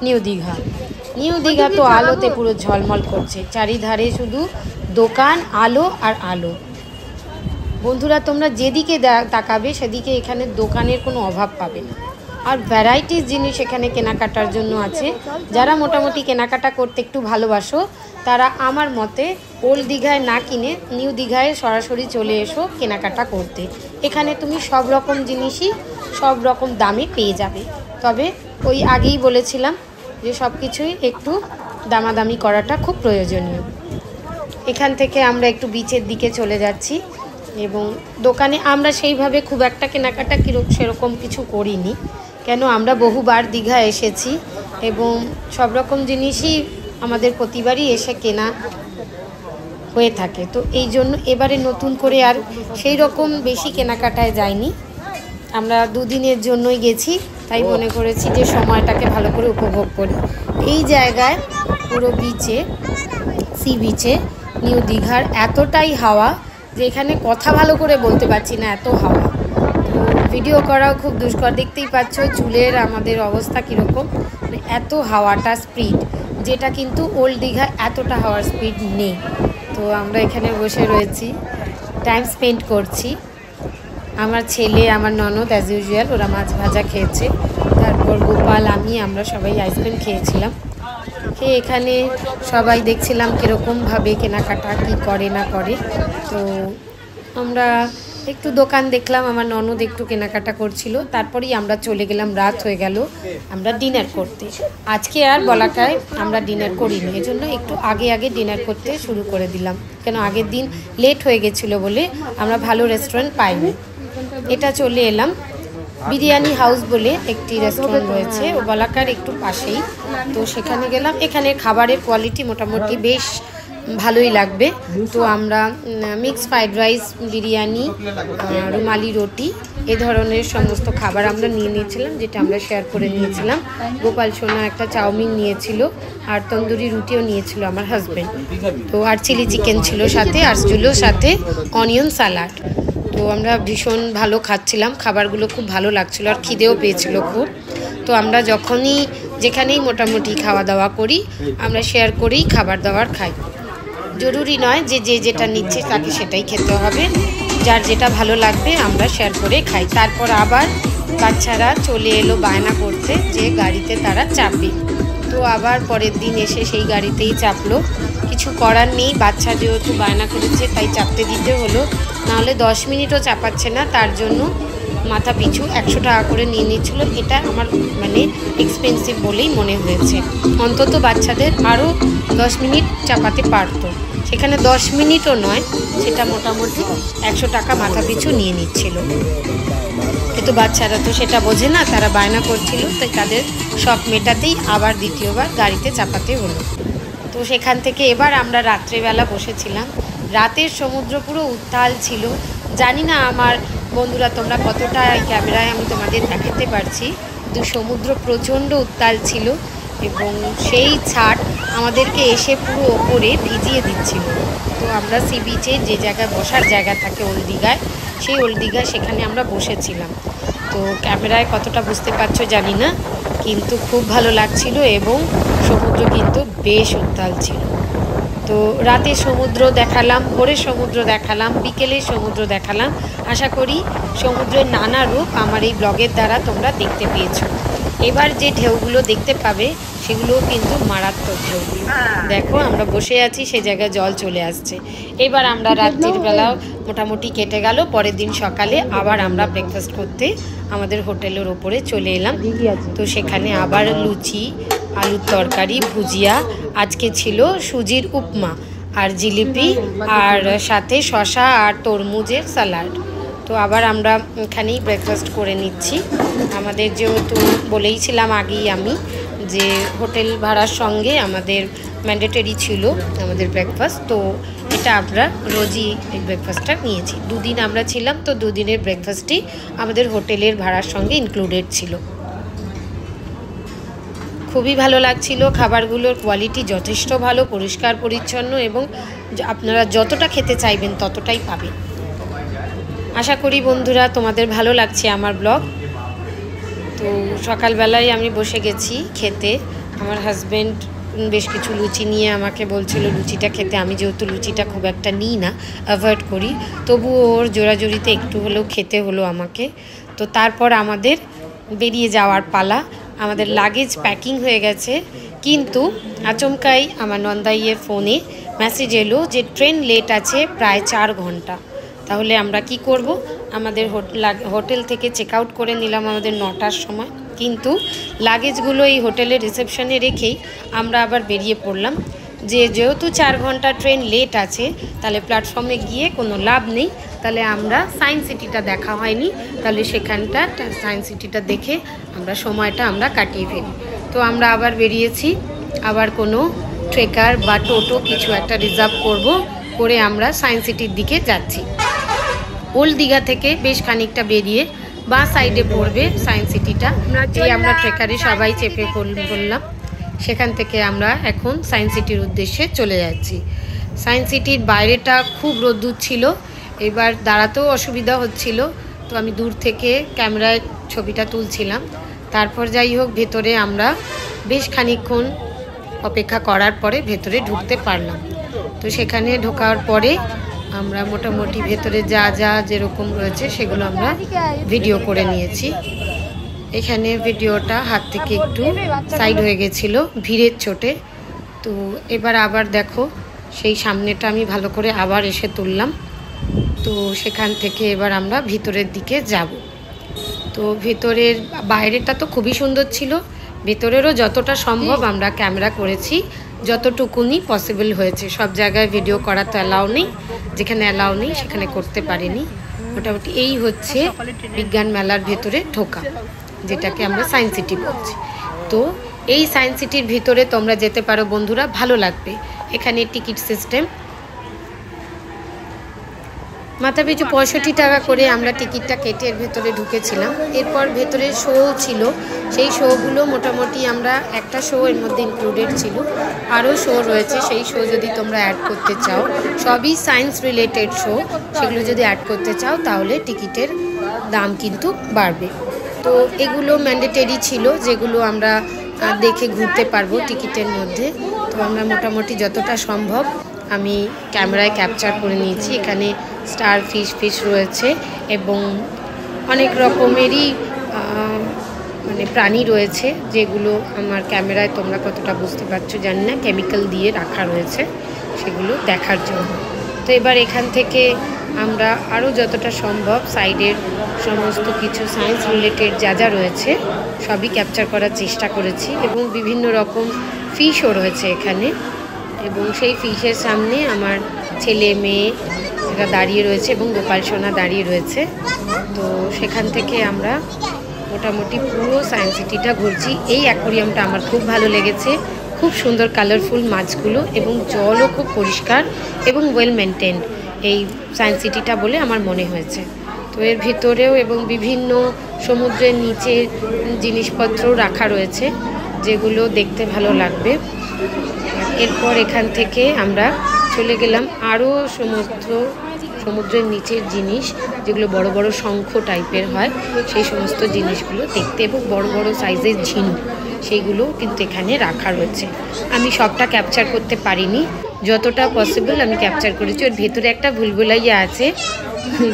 new Digha. New Digha তো আলোতে পুরো ঝলমল করছে, চারিধারে শুধু দোকান, আলো আর আলো। বন্ধুরা, তোমরা যেদিকে তাকাবে সেদিকে এখানে দোকানের কোনো অভাব পাবে না, আর ভ্যারাইটিস জিনিস এখানে কেনাকাটার জন্য আছে। যারা মোটামুটি কেনাকাটা করতে একটু ভালোবাসো, তারা আমার মতে ওল্ড দীঘায় না কিনে নিউ দীঘায় সরাসরি চলে এসো কেনাকাটা করতে। এখানে তুমি সব রকম জিনিসই সব রকম দামে পেয়ে যাবে। তবে ওই আগেই বলেছিলাম যে সব কিছুই একটু দামাদামি করাটা খুব প্রয়োজনীয়। এখান থেকে আমরা একটু বিচের দিকে চলে যাচ্ছি, এবং দোকানে আমরা সেইভাবে খুব একটা কেনাকাটা সেরকম কিছু করিনি, কেন আমরা বহুবার দীঘা এসেছি এবং সব রকম জিনিসই আমাদের প্রতিবারই এসে কেনা হয়ে থাকে। তো এই জন্য এবারে নতুন করে আর সেই রকম বেশি কেনাকাটায় যাইনি। আমরা দুদিনের জন্যই গেছি, তাই মনে করেছি যে সময়টাকে ভালো করে উপভোগ করি। এই জায়গায় পুরো বিচে, সি বিচে নিউ দীঘার এতটাই হাওয়া যে এখানে কথা ভালো করে বলতে পারছি না, এত হাওয়া। ভিডিও করাও খুব দুষ্কর, দেখতেই পাচ্ছ চুলের আমাদের অবস্থা কীরকম, মানে এত হাওয়াটা স্পিড, যেটা কিন্তু ওল্ড দীঘায় এতটা হাওয়ার স্পিড নেই। তো আমরা এখানে বসে রয়েছি, টাইম স্পেন্ড করছি। আমার ছেলে, আমার ননদ অ্যাজ ইউজুয়াল ওরা মাছ ভাজা খেয়েছে, তারপর গোপাল, আমরা সবাই আইসক্রিম খেয়েছিলাম। খেয়ে এখানে সবাই দেখছিলাম কীরকমভাবে কেনাকাটা কী করে না করে। তো আমরা একটু দোকান দেখলাম, আমার ননদ একটু কেনাকাটা করছিল, তারপরেই আমরা চলে গেলাম। রাত হয়ে গেল, আমরা ডিনার করতে। আজকে আর বলাকায় আমরা ডিনার করিনি, এজন্য একটু আগে ডিনার করতে শুরু করে দিলাম, কেন আগের দিন লেট হয়ে গেছিলো বলে আমরা ভালো রেস্টুরেন্ট পাইনি। এটা চলে এলাম বিরিয়ানি হাউস বলে একটি রেস্টুরেন্ট রয়েছে ও বলাকার একটু পাশেই। তো সেখানে গেলাম। এখানে খাবারের কোয়ালিটি মোটামুটি বেশ ভালোই লাগবে। তো আমরা মিক্স ফ্রাইড রাইস, বিরিয়ানি, রুমালি রুটি এ ধরনের সমস্ত খাবার আমরা নিয়ে নিয়েছিলাম, যেটা আমরা শেয়ার করে নিয়েছিলাম। গোপাল সোনা একটা চাউমিন নিয়েছিল, আর তন্দুরি রুটিও নিয়েছিল আমার হাজব্যান্ড। তো আর চিলি চিকেন ছিল সাথে, আর ছিল সাথে অনিয়ন স্যালাড। তো আমরা ভীষণ ভালো খাচ্ছিলাম, খাবারগুলো খুব ভালো লাগছিল, আর খিদেও পেয়েছিল খুব। তো আমরা যখনই যেখানেই মোটামুটি খাওয়া দাওয়া করি, আমরা শেয়ার করেই খাবার দাবার খাই। জরুরি নয় যে যেটা নিচ্ছে তাকে সেটাই খেতে হবে, যার যেটা ভালো লাগবে আমরা শেয়ার করে খাই। তারপর আবার বাচ্চারা চলে এলো বায়না করতে যে গাড়িতে তারা চাপবে। তো আবার পরের দিন এসে সেই গাড়িতেই চাপলো। কিছু করার নেই, বাচ্চা যেহেতু বায়না করেছে তাই চাপতে দিতে হলো, নাহলে 10 মিনিটও চাপাচ্ছে না। তার জন্য মাথা পিছু 100 টাকা করে নিয়ে নিচ্ছিল। এটা আমার মানে এক্সপেন্সিভ বলেই মনে হয়েছে। অন্তত বাচ্চাদের আরও 10 মিনিট চাপাতে পারতো, সেখানে 10 মিনিটও নয়, সেটা মোটামুটি 100 টাকা মাথা পিছু নিয়ে নিচ্ছিল। কিন্তু বাচ্চারা তো সেটা বোঝে না, তারা বায়না করছিল, তাই তাদের শখ মেটাতেই আবার দ্বিতীয়বার গাড়িতে চাপাতে হলো। তো সেখান থেকে এবার আমরা রাত্রেবেলা বসেছিলাম। রাতের সমুদ্র পুরো উত্তাল ছিল। জানি না আমার বন্ধুরা তোমরা কতটা ক্যামেরায় আমি তোমাদের দেখাতে পারছি, কিন্তু সমুদ্র প্রচণ্ড উত্তাল ছিল এবং সেই ছাট আমাদেরকে এসে পুরো ওপরে ভিজিয়ে দিচ্ছিল। তো আমরা সি বিচে যে জায়গায় বসার জায়গা থাকে ওল্ড দীঘায়, সেই ওল্ড দীঘায় সেখানে আমরা বসেছিলাম। তো ক্যামেরায় কতটা বুঝতে পারছো জানি না, কিন্তু খুব ভালো লাগছিল এবং সমুদ্র কিন্তু বেশ উত্তাল ছিল। তো রাতে সমুদ্র দেখালাম, ভোরের সমুদ্র দেখালাম, বিকেলের সমুদ্র দেখালাম। আশা করি সমুদ্রের নানা রূপ আমার এই ব্লগের দ্বারা তোমরা দেখতে পেয়েছো। এবার যে ঢেউগুলো দেখতে পাবে সেগুলোও কিন্তু মারাত্মক ঢেউগুলো। দেখো আমরা বসে আছি, সে জায়গায় জল চলে আসছে। এবার আমরা রাত্রির বেলা মোটামুটি কেটে গেল। পরের দিন সকালে আবার আমরা ব্রেকফাস্ট করতে আমাদের হোটেলের ওপরে চলে এলাম। তো সেখানে আবার লুচি, আলুর তরকারি, ভুজিয়া, আজকে ছিল সুজির উপমা আর জিলিপি, আর সাথে শসা আর তরমুজের স্যালাড। তো আবার আমরা এখানেই ব্রেকফাস্ট করে নিচ্ছি। আমাদের যেহেতু বলেইছিলাম আগেই আমি যে হোটেল ভাড়ার সঙ্গে আমাদের ম্যান্ডেটরি ছিল আমাদের ব্রেকফাস্ট, তো এটা আমরা রোজই এই ব্রেকফাস্টটা নিয়েছি। দুদিন আমরা ছিলাম, তো দুদিনের ব্রেকফাস্টই আমাদের হোটেলের ভাড়ার সঙ্গে ইনক্লুডেড ছিল। খুবই ভালো লাগছিল। খাবারগুলোর কোয়ালিটি যথেষ্ট ভালো, পরিষ্কার পরিচ্ছন্ন এবং আপনারা যতটা খেতে চাইবেন ততটাই পাবেন। আশা করি বন্ধুরা তোমাদের ভালো লাগছে আমার ব্লগ। তো সকালবেলায় আমি বসে গেছি খেতে। আমার হাজব্যান্ড বেশ কিছু লুচি নিয়ে আমাকে বলছিল লুচিটা খেতে। আমি যেহেতু লুচিটা খুব একটা নিই না, অ্যাভয়েড করি, তবুও ওর জোরাজোরিতে একটু হলেও খেতে হলো আমাকে। তো তারপর আমাদের বেরিয়ে যাওয়ার পালা। আমাদের লাগেজ প্যাকিং হয়ে গেছে, কিন্তু আচমকাই আমার নন্দাইয়ের ফোনে মেসেজ এলো যে ট্রেন লেট আছে প্রায় 4 ঘন্টা। তাহলে আমরা কি করব? আমাদের হোটেল থেকে চেক আউট করে নিলাম আমাদের 9টার সময়, কিন্তু লাগেজগুলো এই হোটেলের রিসেপশনে রেখেই আমরা আবার বেরিয়ে পড়লাম যে যেহেতু 4 ঘন্টা ট্রেন লেট আছে, তাহলে প্ল্যাটফর্মে গিয়ে কোনো লাভ নেই। তাহলে আমরা সায়েন্স সিটিটা দেখা হয়নি, তাহলে সেখানটা সায়েন্স সিটিটা দেখে আমরা সময়টা আমরা কাটিয়ে ফেলি। তো আমরা আবার বেরিয়েছি, আবার কোনো ট্রেকার বা টোটো কিছু একটা রিজার্ভ করে আমরা সায়েন্স সিটির দিকে যাচ্ছি। ওল্ড দীঘা থেকে বেশ খানিকটা বেরিয়ে বা সাইডে পড়বে সায়েন্স সিটিটা, এই আমরা ট্রেকারে সবাই চেপে পড়লাম। সেখান থেকে আমরা এখন সায়েন্স সিটির উদ্দেশ্যে চলে যাচ্ছি। সায়েন্স সিটির বাইরেটা খুব রোদ্দুর ছিল, এবার দাঁড়াতেও অসুবিধা হচ্ছিল, তো আমি দূর থেকে ক্যামেরায় ছবিটা তুলছিলাম। তারপর যাই হোক ভেতরে আমরা বেশ খানিকক্ষণ অপেক্ষা করার পরে ভেতরে ঢুকতে পারলাম। তো সেখানে ঢোকার পরে আমরা মোটামুটি ভেতরে যা যা যেরকম রয়েছে সেগুলো আমরা ভিডিও করে নিয়েছি। এখানে ভিডিওটা হাত থেকে একটু সাইড হয়ে গেছিল ভিড়ের চোটে। তো এবার আবার দেখো সেই সামনেটা আমি ভালো করে আবার এসে তুললাম। তো সেখান থেকে এবার আমরা ভিতরের দিকে যাব। তো ভেতরের বাইরেটা তো খুবই সুন্দর ছিল, ভেতরেরও যতটা সম্ভব আমরা ক্যামেরা করেছি, যতটুকুনি পসিবল হয়েছে। সব জায়গায় ভিডিও করা তো অ্যালাউ নেই, যেখানে অ্যালাউ নেই সেখানে করতে পারিনি। মোটামুটি এই হচ্ছে বিজ্ঞান মেলার ভেতরে ঢোকা, যেটাকে আমরা সায়েন্স সিটি বলছি। তো এই সায়েন্স সিটির ভিতরে তোমরা যেতে পারো বন্ধুরা, ভালো লাগবে। এখানে টিকিট সিস্টেম, মাথাপিছু 65 টাকা করে আমরা টিকিটটা কেটে এর ভেতরে ঢুকেছিলাম। এরপর ভেতরে শো ছিল, সেই শোগুলো মোটামুটি আমরা একটা শো এর মধ্যে ইনক্লুডেড ছিল, আরও শো রয়েছে। সেই শো যদি তোমরা অ্যাড করতে চাও, সবই সায়েন্স রিলেটেড শো, সেগুলো যদি অ্যাড করতে চাও তাহলে টিকিটের দাম কিন্তু বাড়বে। তো এগুলো ম্যান্ডেটরি ছিল, যেগুলো আমরা দেখে ঘুরতে পারবো টিকিটের মধ্যে। তো আমরা মোটামুটি যতটা সম্ভব আমি ক্যামেরায় ক্যাপচার করে নিয়েছি। এখানে স্টার ফিশ রয়েছে এবং অনেক রকমেরই মানে প্রাণী রয়েছে, যেগুলো আমার ক্যামেরায় তোমরা কতটা বুঝতে পারছো জানি না, কেমিক্যাল দিয়ে রাখা রয়েছে সেগুলো দেখার জন্য। তো এবার এখান থেকে আমরা আরও যতটা সম্ভব সাইডের সমস্ত কিছু সায়েন্স রিলেটেড যা যা রয়েছে সবই ক্যাপচার করার চেষ্টা করেছি। এবং বিভিন্ন রকম ফিশও রয়েছে এখানে, এবং সেই ফিশের সামনে আমার ছেলে মেয়ে বাচ্চারা দাঁড়িয়ে রয়েছে এবং গোপাল সোনা দাঁড়িয়ে রয়েছে। তো সেখান থেকে আমরা মোটামুটি পুরো সায়েন্স সিটিটা ঘুরছি। এই অ্যাকোয়ারিয়ামটা আমার খুব ভালো লেগেছে, খুব সুন্দর কালারফুল মাছগুলো এবং জলও খুব পরিষ্কার এবং ওয়েল মেনটেন এই সায়েন্স সিটিটা বলে আমার মনে হয়েছে। তো এর ভিতরেও এবং বিভিন্ন সমুদ্রের নিচে জিনিসপত্রও রাখা রয়েছে যেগুলো দেখতে ভালো লাগবে। এরপর এখান থেকে আমরা চলে গেলাম আরও সমুদ্রের নিচের জিনিস, যেগুলো বড় বড় শঙ্খ টাইপের হয়, সেই সমস্ত জিনিসগুলো দেখতে, এবং বড় বড় সাইজের ঝিনুক সেইগুলো কিন্তু এখানে রাখা রয়েছে। আমি সবটা ক্যাপচার করতে পারিনি, যতটা পসিবল আমি ক্যাপচার করেছি। ওর ভেতরে একটা ভুলভুলাইয়া আছে,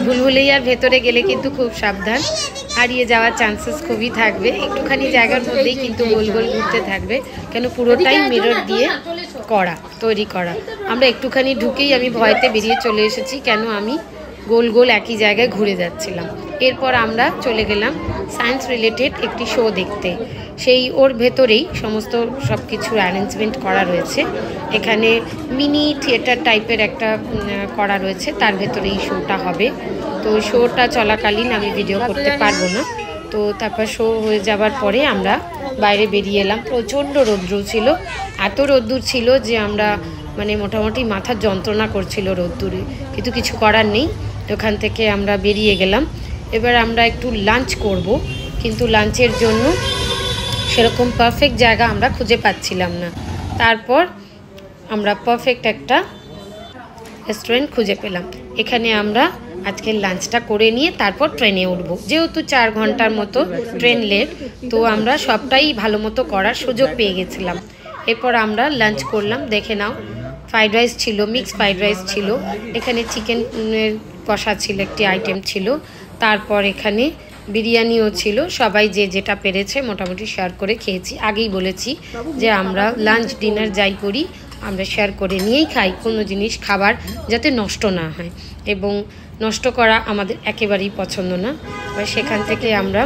ভুলভুলাইয়ার ভেতরে গেলে কিন্তু খুব সাবধান, হারিয়ে যাওয়ার চান্সেস খুবই থাকবে। একটুখানি জায়গার মধ্যেই কিন্তু গোল গোল ঘুরতে থাকবে, কেন পুরোটাই মিরর দিয়ে তৈরি করা। আমরা একটুখানি ঢুকেই আমি ভয়তে বেরিয়ে চলে এসেছি, কেন আমি গোল গোল একই জায়গায় ঘুরে যাচ্ছিলাম। এরপর আমরা চলে গেলাম সায়েন্স রিলেটেড একটি শো দেখতে। সেই ওর ভেতরেই সমস্ত সব কিছু অ্যারেঞ্জমেন্ট করা রয়েছে। এখানে মিনি থিয়েটার টাইপের একটা করা রয়েছে, তার ভেতরে এই শোটা হবে। তো শোটা চলাকালীন আমি ভিডিও করতে পারবো না। তো তারপর শো হয়ে যাবার পরে আমরা বাইরে বেরিয়ে এলাম। প্রচণ্ড রৌদ্র ছিল, এত রোদ্দুর ছিল যে আমরা মোটামুটি মাথার যন্ত্রণা করছিল রোদ্দুরে, কিন্তু কিছু করার নেই। ওখান থেকে আমরা বেরিয়ে গেলাম। এবার আমরা একটু লাঞ্চ করব, কিন্তু লাঞ্চের জন্য সেরকম পারফেক্ট জায়গা আমরা খুঁজে পাচ্ছিলাম না। তারপর আমরা পারফেক্ট একটা রেস্টুরেন্ট খুঁজে পেলাম। এখানে আমরা আজকের লাঞ্চটা করে নিয়ে তারপর ট্রেনে উঠব, যেহেতু 4 ঘন্টার মতো ট্রেন লেট, তো আমরা সবটাই ভালো মতো করার সুযোগ পেয়ে গেছিলাম। এরপর আমরা লাঞ্চ করলাম, দেখে নাও। ফ্রাইড রাইস ছিল, মিক্স ফ্রাইড রাইস ছিল, এখানে চিকেনের কষা ছিল, একটি আইটেম ছিল, তারপর এখানে বিরিয়ানিও ছিল। সবাই যে যেটা পেরেছে মোটামুটি শেয়ার করে খেয়েছি। আগেই বলেছি যে আমরা লাঞ্চ ডিনার যাই করি আমরা শেয়ার করে নিয়েই খাই, কোনো জিনিস খাবার যাতে নষ্ট না হয়, এবং নষ্ট করা আমাদের একেবারেই পছন্দ না। এবার সেখান থেকে আমরা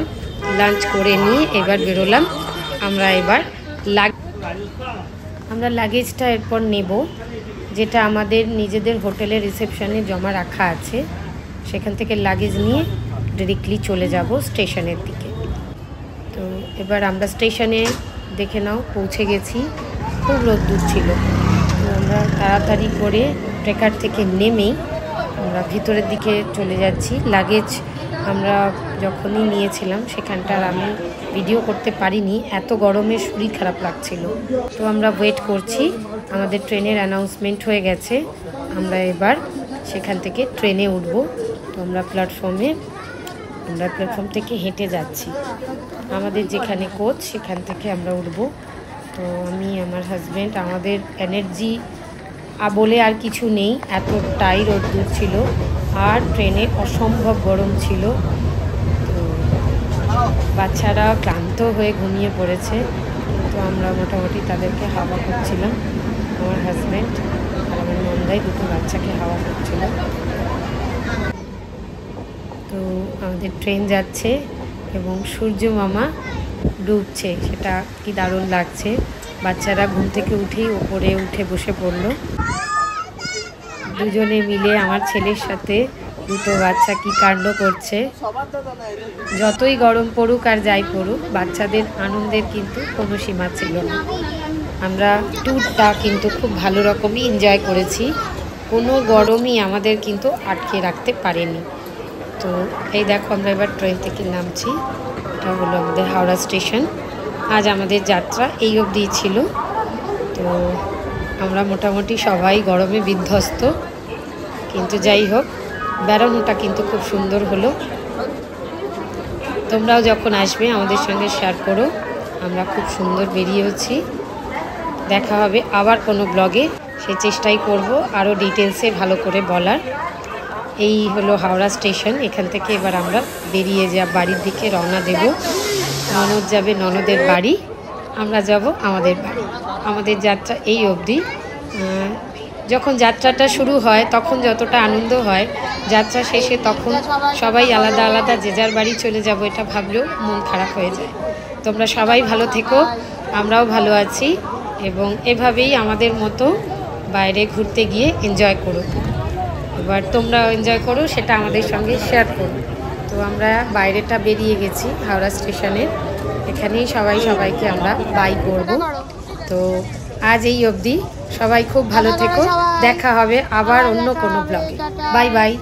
লাঞ্চ করে নিয়ে এবার বেরোলাম। আমরা লাগেজটা এরপর নেব, যেটা আমাদের নিজেদের হোটেলের রিসেপশনে জমা রাখা আছে। সেখান থেকে লাগেজ নিয়ে ডিরেক্টলি চলে যাব স্টেশনের দিকে। তো এবার আমরা স্টেশনে দেখে নাও পৌঁছে গেছি। খুব রোদ্দুর ছিল, তো আমরা তাড়াতাড়ি করে ট্রেকার থেকে নেমেই আমরা ভিতরের দিকে চলে যাচ্ছি। লাগেজ আমরা যখনই নিয়েছিলাম সেখানটার আমি ভিডিও করতে পারিনি, এত গরমে শরীর খারাপ লাগছিল। তো আমরা ওয়েট করছি, আমাদের ট্রেনের অ্যানাউন্সমেন্ট হয়ে গেছে, আমরা এবার সেখান থেকে ট্রেনে উঠব। তো আমরা প্ল্যাটফর্ম থেকে হেঁটে যাচ্ছি, আমাদের যেখানে কোচ সেখান থেকে আমরা উঠব। তো আমি, আমার হাজব্যান্ড, আমাদের এনার্জি বলে আর কিছু নেই, এতটাই রোদ্দুর ছিল আর ট্রেনে অসম্ভব গরম ছিল। তো বাচ্চারা ক্লান্ত হয়ে ঘুমিয়ে পড়েছে, কিন্তু আমরা মোটামুটি তাদেরকে হাওয়া করছিলাম। আমার হাজব্যান্ড আর আমার নন্দাই দুটো বাচ্চাকে হাওয়া করছিল। তো আমাদের ট্রেন যাচ্ছে এবং সূর্য মামা ডুবছে, সেটা কি দারুণ লাগছে। বাচ্চারা ঘুম থেকে উঠেই ওপরে উঠে বসে পড়লো। দুজনে মিলে আমার ছেলের সাথে দুটো বাচ্চা কি কাণ্ড করছে। যতই গরম পড়ুক আর যাই পড়ুক, বাচ্চাদের আনন্দের কিন্তু কোনো সীমা ছিল না। আমরা ট্যুরটা কিন্তু খুব ভালো রকমই এনজয় করেছি, কোনো গরমই আমাদের কিন্তু আটকে রাখতে পারেনি। তো এই দেখো, আমরা এবার ট্রেন থেকে নামছি। এটা হলো আমাদের হাওড়া স্টেশন। আজ আমাদের যাত্রা এই অবধি ছিল। তো আমরা মোটামুটি সবাই গরমে বিধ্বস্ত, কিন্তু যাই হোক বেড়ানোটা কিন্তু খুব সুন্দর হলো। তোমরাও যখন আসবে আমাদের সঙ্গে শেয়ার করো, আমরা খুব সুন্দর বেরিয়েছি। দেখা হবে আবার কোনো ব্লগে, সেই চেষ্টাই করব আরও ডিটেলসে ভালো করে বলার। এই হলো হাওড়া স্টেশন। এখান থেকে এবার আমরা বেরিয়ে বাড়ির দিকে রওনা দেব। ননদ যাবে ননদের বাড়ি, আমরা যাব আমাদের বাড়ি। আমাদের যাত্রা এই অবধি। যখন যাত্রাটা শুরু হয় তখন যতটা আনন্দ হয়, যাত্রা শেষে তখন সবাই আলাদা আলাদা যে যার বাড়ি চলে যাব এটা ভাবলেও মন খারাপ হয়ে যায়। তোমরা সবাই ভালো থেকো, আমরাও ভালো আছি, এবং এভাবেই আমাদের মতো বাইরে ঘুরতে গিয়ে এনজয় করো। এবার তোমরা এনজয় করো, সেটা আমাদের সঙ্গে শেয়ার করো। তো আমরা বাইরেটা বেরিয়ে গেছি হাওড়া স্টেশনের, এখানেই সবাইকে আমরা বাই করব। তো আজ এই অবধি, সবাই খুব ভালো থেকো, দেখা হবে আবার অন্য কোনো ব্লগে। Bye bye.